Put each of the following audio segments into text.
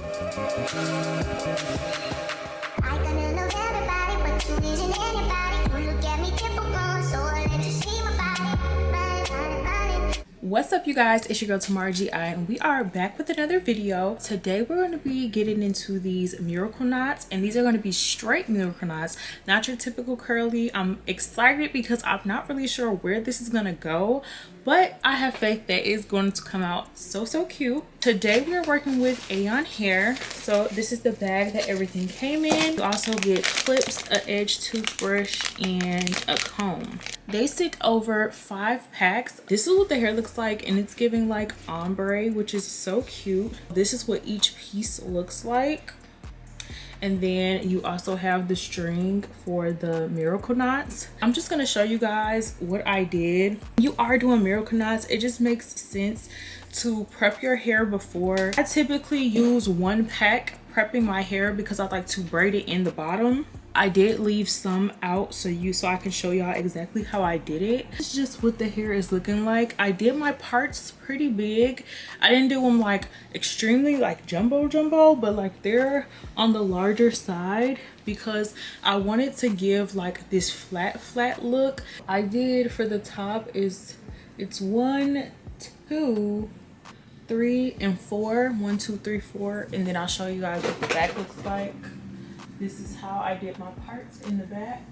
I gonna love everybody, but you isn't anybody. Don't look at me typical, so I let you see my body. What's up, you guys? It's your girl TymarrahGi, and we are back with another video. Today we're going to be getting into these miracle knots, and these are going to be straight miracle knots, not your typical curly. I'm excited because I'm not really sure where this is going to go, but I have faith that it's going to come out so cute. Today we are working with EayonHair. So this is the bag that everything came in. You also get clips, an edge toothbrush, and a comb. They sent over 5 packs. This is what the hair looks like, and it's giving like ombre, which is so cute. This is what each piece looks like. And then you also have the string for the miracle knots. I'm just gonna show you guys what I did. You are doing miracle knots, it just makes sense to prep your hair before. I typically use 1 pack prepping my hair because I like to braid it in the bottom. I did leave some out so I can show y'all exactly how I did it. It's just what the hair is looking like. I did my parts pretty big. I didn't do them like extremely like jumbo, but like they're on the larger side because I wanted to give like this flat look. I did for the top it's 1, 2, 3, and 4. 1, 2, 3, 4, and then I'll show you guys what the back looks like. This is how I did my parts in the back.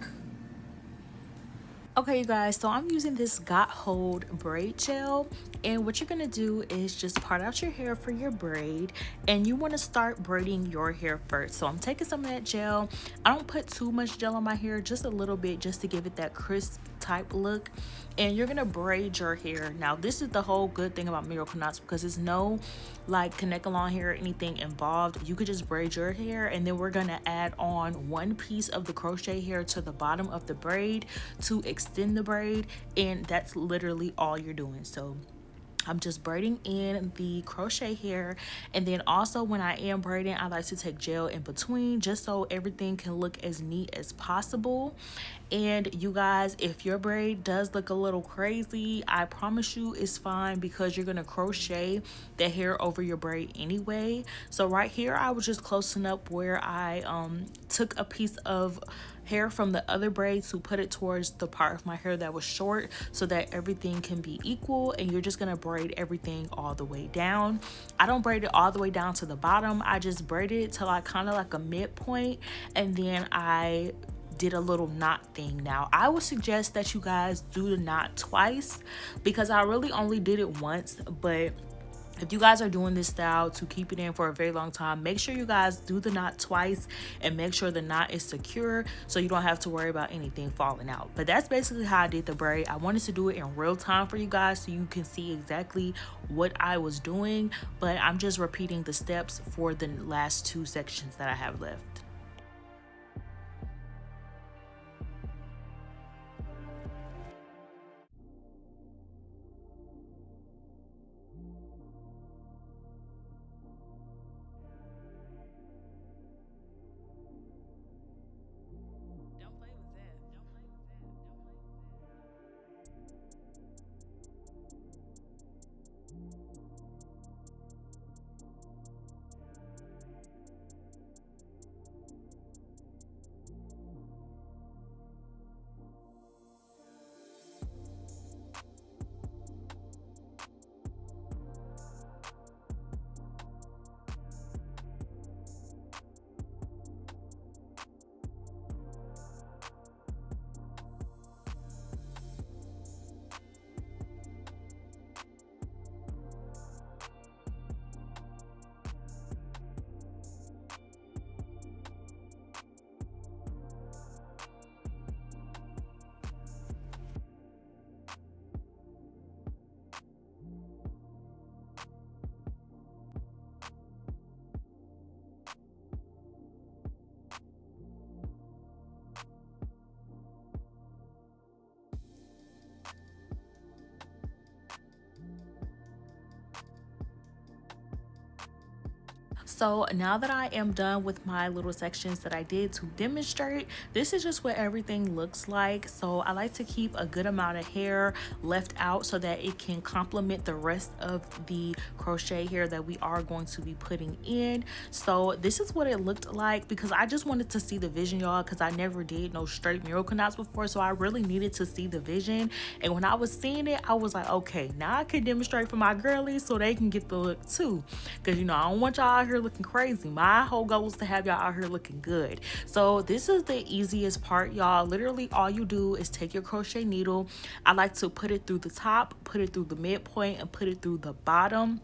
Okay, you guys, so I'm using this Got Hold braid gel, and what you're gonna do is just part out your hair for your braid, and you want to start braiding your hair first. So I'm taking some of that gel. I don't put too much gel on my hair, just a little bit, just to give it that crisp type look. And you're gonna braid your hair. Now this is the whole good thing about miracle knots, because there's no like connect along hair or anything involved. You could just braid your hair, and then we're gonna add on 1 piece of the crochet hair to the bottom of the braid to extend the braid, and that's literally all you're doing. So I'm just braiding in the crochet hair, and then also when I am braiding, I like to take gel in between just so everything can look as neat as possible. And you guys, if your braid does look a little crazy, I promise you it's fine, because you're gonna crochet the hair over your braid anyway. So right here I was just closing up where I took a piece of hair from the other braid to put it towards the part of my hair that was short, so that everything can be equal. And you're just gonna braid everything all the way down. I don't braid it all the way down to the bottom. I just braided it till I kind of like a midpoint, and then I did a little knot thing. Now I would suggest that you guys do the knot twice, because I really only did it once. But if you guys are doing this style to keep it in for a very long time, make sure you guys do the knot twice, and make sure the knot is secure so you don't have to worry about anything falling out. But that's basically how I did the braid. I wanted to do it in real time for you guys so you can see exactly what I was doing, but I'm just repeating the steps for the last 2 sections that I have left. So now that I am done with my little sections that I did to demonstrate, this is just what everything looks like. So I like to keep a good amount of hair left out so that it can complement the rest of the crochet hair that we are going to be putting in. So this is what it looked like, because I just wanted to see the vision, y'all, because I never did no straight miracle knots before, so I really needed to see the vision. And when I was seeing it, I was like, okay, now I can demonstrate for my girlies so they can get the look too, because you know, I don't want y'all out here looking crazy. My whole goal is to have y'all out here looking good. So this is the easiest part, y'all. Literally all you do is take your crochet needle. I like to put it through the top, put it through the midpoint, and put it through the bottom.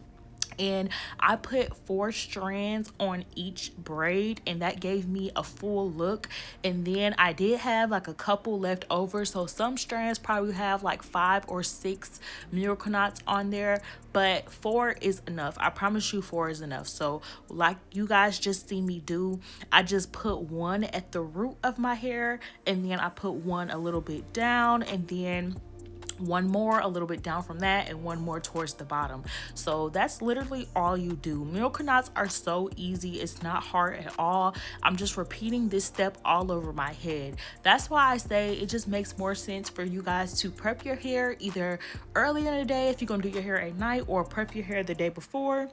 And I put 4 strands on each braid, and that gave me a full look. And then I did have like a couple left over, so some strands probably have like 5 or 6 miracle knots on there, but 4 is enough. I promise you 4 is enough. So like you guys just see me do, I just put 1 at the root of my hair, and then I put 1 a little bit down, and then 1 more a little bit down from that, and 1 more towards the bottom. So that's literally all you do. Miracle knots are so easy. It's not hard at all. I'm just repeating this step all over my head. That's why I say it just makes more sense for you guys to prep your hair either early in the day if you're gonna do your hair at night, or prep your hair the day before,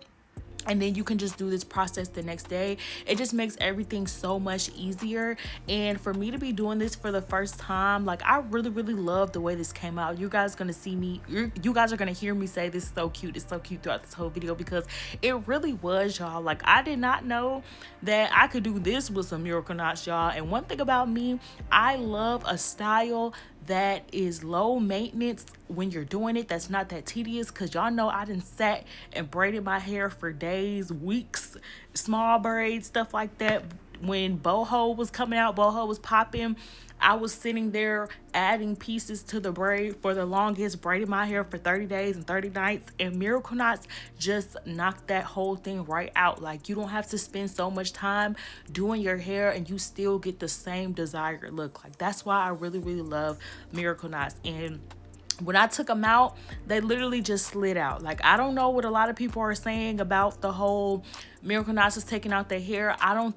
and then you can just do this process the next day. It just makes everything so much easier. And for me to be doing this for the first time, like, I really love the way this came out. You guys gonna see me, you guys are gonna hear me say this is so cute, it's so cute throughout this whole video, because it really was, y'all. Like, I did not know that I could do this with some miracle knots, y'all. And one thing about me, I love a style that is low maintenance when you're doing it, that's not that tedious, because y'all know I done sat and braided my hair for days, weeks, small braids, stuff like that. When boho was coming out, boho was popping, I was sitting there adding pieces to the braid for the longest, braiding my hair for 30 days and 30 nights, and miracle knots just knocked that whole thing right out. Like, you don't have to spend so much time doing your hair and you still get the same desired look. Like, that's why I really love miracle knots. And when I took them out, they literally just slid out. Like, I don't know what a lot of people are saying about the whole miracle knots is taking out their hair. I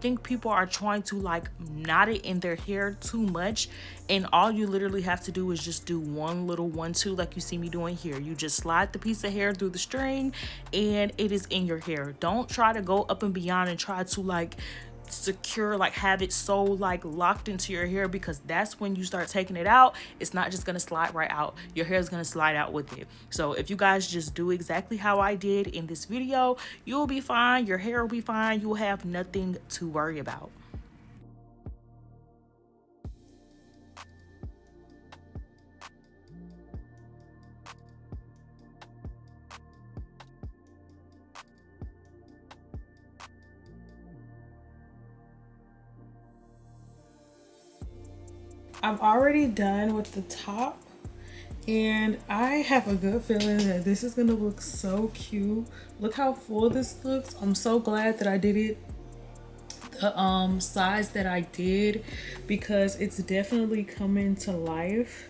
think people are trying to like knot it in their hair too much, and all you literally have to do is just do one little 1-2 like you see me doing here. You just slide the piece of hair through the string and it is in your hair. Don't try to go up and beyond and try to like secure, like have it so like locked into your hair, because that's when you start taking it out, it's not just gonna slide right out. Your hair is gonna slide out with it. So if you guys just do exactly how I did in this video, you'll be fine. Your hair will be fine. You'll have nothing to worry about. I'm already done with the top, and I have a good feeling that this is gonna look so cute. Look how full this looks. I'm so glad that I did it the size that I did, because it's definitely coming to life,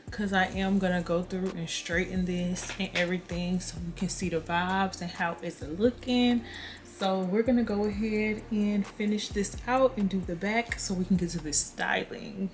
because I am gonna go through and straighten this and everything so you can see the vibes and how it's looking. So we're gonna go ahead and finish this out and do the back so we can get to the styling.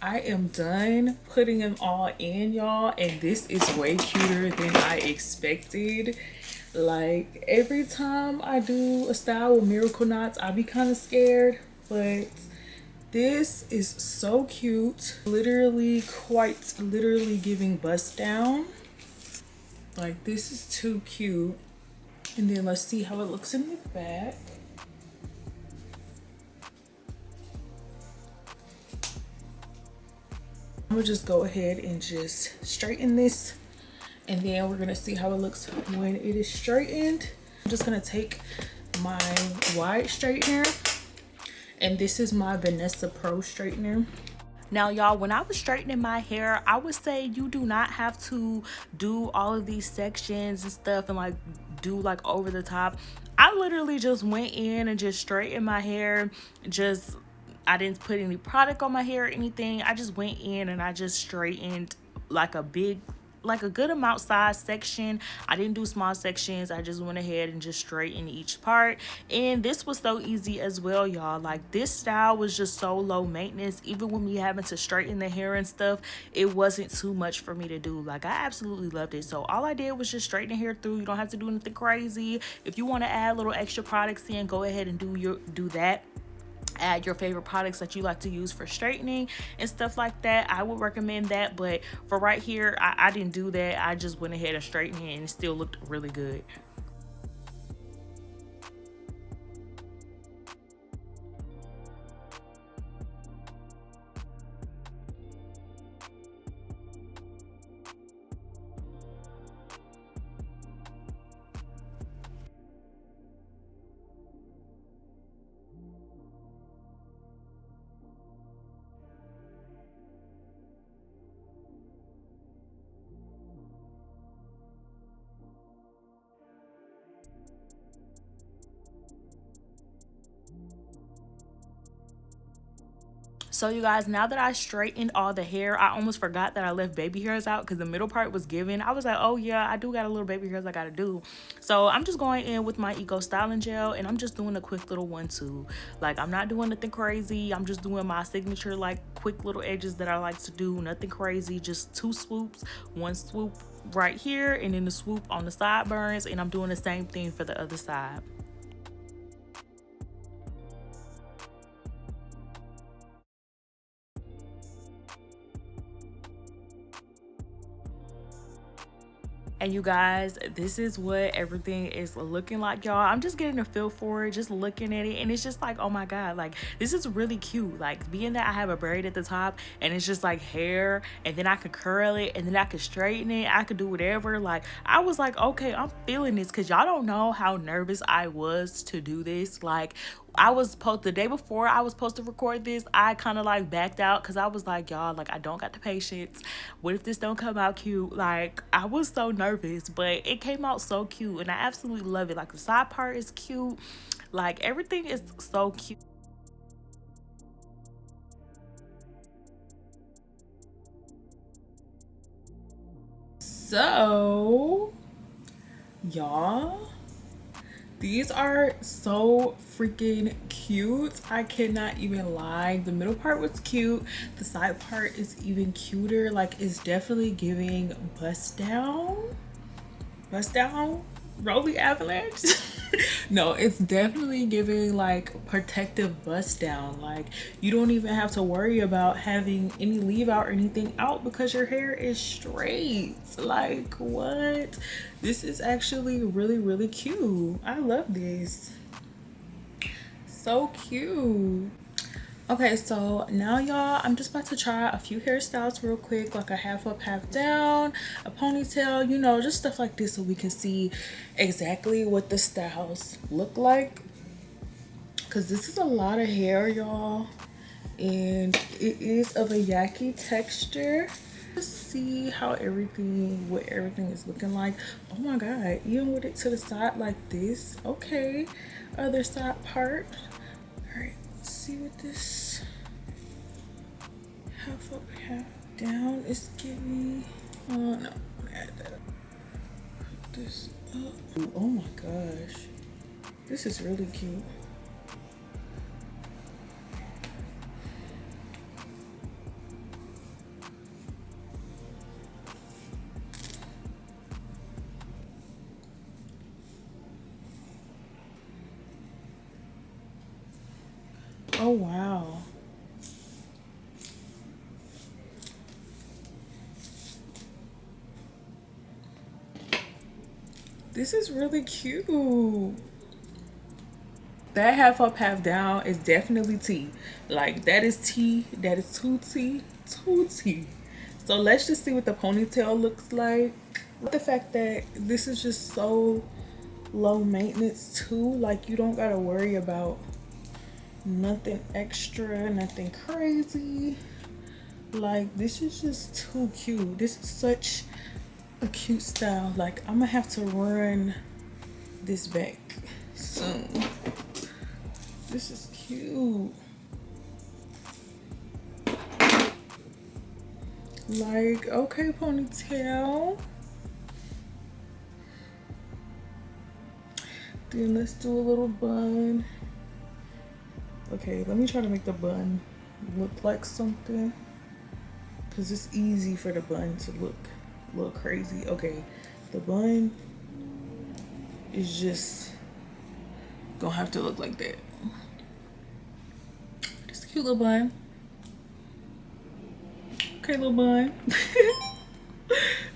I am done putting them all in, y'all, and this is way cuter than I expected. Like, every time I do a style with miracle knots, I be kind of scared, but this is so cute. Literally, quite literally giving bust down. Like, this is too cute. And then let's see how it looks in the back. I'm gonna just go ahead and just straighten this, and then we're gonna see how it looks when it is straightened. I'm just gonna take my wide straightener, and this is my Vanessa Pro straightener. Now, y'all, when I was straightening my hair, I would say you do not have to do all of these sections and stuff and like do like over the top. I literally just went in and just straightened my hair. I didn't put any product on my hair or anything. I just went in and I just straightened like a good amount size section. I didn't do small sections. I just went ahead and just straightened each part, and this was so easy as well, y'all. Like, this style was just so low maintenance. Even when me having to straighten the hair and stuff, it wasn't too much for me to do. Like, I absolutely loved it. So all I did was just straighten the hair through. You don't have to do anything crazy. If you want to add little extra products in, go ahead and do that. Add your favorite products that you like to use for straightening and stuff like that. I would recommend that, but for right here, I didn't do that. I just went ahead and straightened it, and it still looked really good. So you guys, now that I straightened all the hair, I almost forgot that I left baby hairs out because the middle part was given. I was like, oh yeah, I do got a little baby hairs I gotta do. So I'm just going in with my Eco Styling Gel, and I'm just doing a quick little 1-2. Like, I'm not doing nothing crazy. I'm just doing my signature like quick little edges that I like to do. Nothing crazy, just 2 swoops. 1 swoop right here, and then the swoop on the sideburns, and I'm doing the same thing for the other side. And you guys, this is what everything is looking like, y'all. I'm just getting a feel for it, just looking at it, and it's just like, oh my god, like, this is really cute. Like, being that I have a braid at the top and it's just like hair, and then I could curl it, and then I could straighten it, I could do whatever. Like, I was like, okay, I'm feeling this, because y'all don't know how nervous I was to do this. Like, the day before I was supposed to record this, I kind of like backed out because I was like, y'all, like, I don't got the patience. What if this don't come out cute? Like, I was so nervous, but it came out so cute, and I absolutely love it. Like, the side part is cute. Like, everything is so cute. So, y'all, these are so freaking cute. I cannot even lie. The middle part was cute. The side part is even cuter. Like, it's definitely giving bust down. Bust down? Rolling avalanche? No, it's definitely giving like protective bust down. Like, you don't even have to worry about having any leave out or anything out because your hair is straight. Like, what? This is actually really, really cute. I love this. So cute. Okay, so now y'all, I'm just about to try a few hairstyles real quick, like a half up, half down, a ponytail, you know, just stuff like this, so we can see exactly what the styles look like, because this is a lot of hair, y'all, and it is of a yaki texture. Let's see how what everything is looking like. Oh my god, even with it to the side like this. Okay, other side part. All right, let's see what this half up, half down is giving. Oh no, I'm gonna add that. Put this up. Ooh, oh my gosh, this is really cute. wow. This is really cute. That half up, half down is definitely tea. Like that is tea. That is two tea. Two tea. So let's just see what the ponytail looks like. The fact that this is just so low maintenance too. Like you don't gotta worry about nothing extra, nothing crazy. Like this is just too cute. This is such a cute style. Like I'm gonna have to run this back soon. This is cute. Like, okay, ponytail. Then let's do a little bun. Okay, let me try to make the bun look like something, because it's easy for the bun to look a little crazy. Okay, the bun is just gonna have to look like that. Just a cute little bun. Okay, little bun.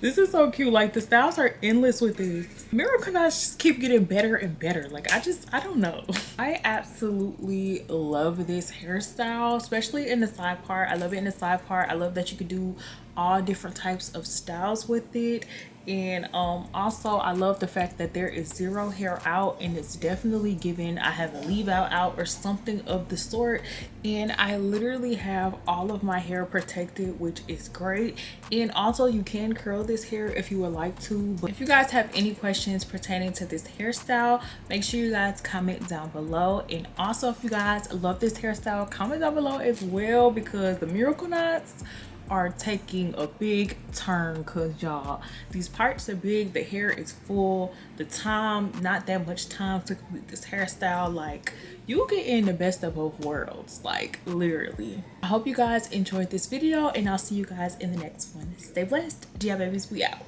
This is so cute. Like the styles are endless with this. Miracleknots just keep getting better and better. Like I don't know. I absolutely love this hairstyle, especially in the side part. I love it in the side part. I love that you could do all different types of styles with it. And also I love the fact that there is zero hair out, and it's definitely given I have a leave out or something of the sort. And I literally have all of my hair protected, which is great. And also you can curl this hair if you would like to. But if you guys have any questions pertaining to this hairstyle, make sure you guys comment down below. And also if you guys love this hairstyle, comment down below as well, because the Miracleknots are taking a big turn, because y'all, these parts are big, the hair is full, the time, not that much time to complete this hairstyle. Like you get in the best of both worlds, like literally. I hope you guys enjoyed this video, and I'll see you guys in the next one. Stay blessed. Gia babies, we out.